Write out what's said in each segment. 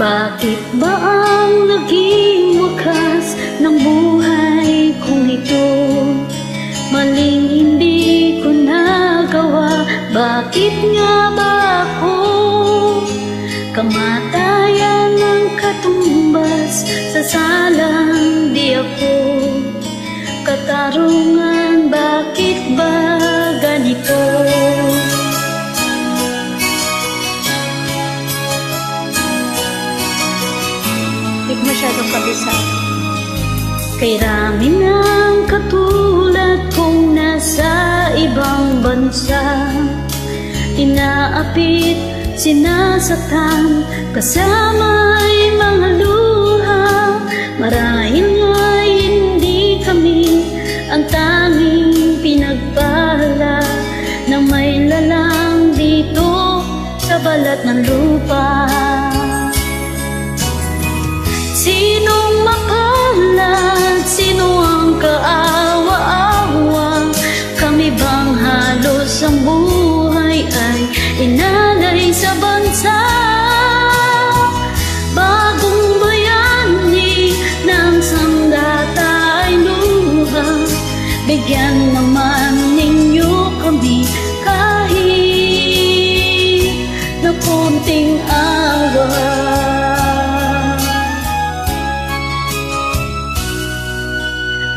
Bakit ba ang naging wakas ng buhay kong ito? Maling hindi ko nagawa, bakit nga ba ako? Kamatayan ng katumbas, sasalang di ako. Katarungan, bakit ba ganito? Masyadong kabisa. Kay rami ng katulad kong nasa ibang bansa, inaapit, sinasaktan, kasama'y mga luha. Marahil nga'y hindi kami ang tanging pinagpala na may lalang dito sa balat ng lupa. Sinong mapalad? Sino ang kaawa-awa? Kami bang halos ang buhay ay inalay sa bansa? Bagong bayani ng sandata ay luha. Bigyan naman ninyo kami kahit na konting awa.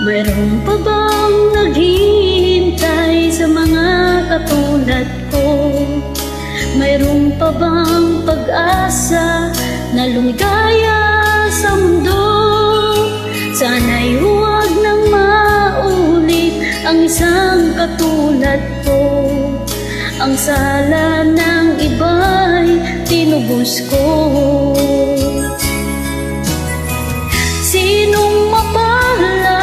Mayroon pa bang naghihintay sa mga katulad ko? Mayroon pa bang pag-asa na lumigaya sa mundo? Sana'y huwag nang maulit ang isang katulad ko. Ang sala ng iba'y tinubos ko. Sinong mapalad?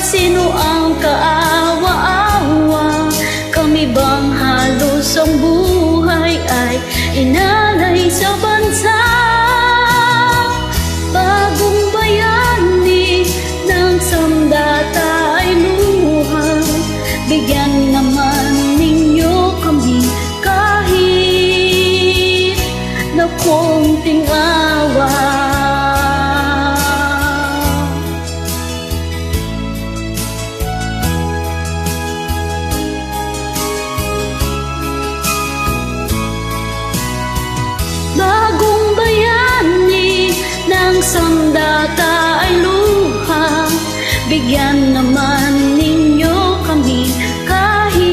Sino ang kaawa-awa? Kami bang halos ang buhay ay inalay sa bansa? Bagong bayani ng sandata ay luha. Bigyan naman ninyo kami kahit na konting awa. Bagong bayani ng sandata ay luha. Bigyan naman ninyo kami kahit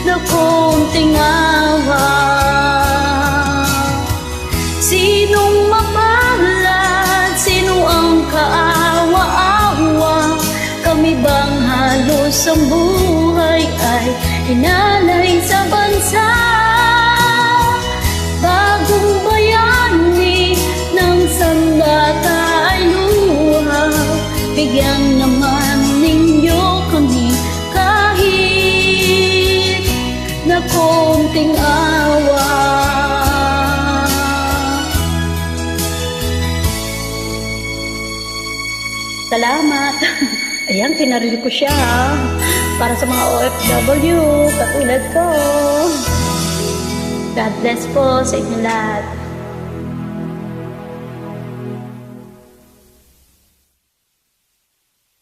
na konting awa. Sinong mapalad? Sino ang kaawa-awa? Kami bang halos ang buhay ay inalay sa bansa? Bagong bayani ng sandata ay luha. Bigyan naman ninyo kami kahit na konting awa. Salamat. Ayan, pinaril ko siya para sa mga OFW katulad ko. God bless po sa inyo lahat.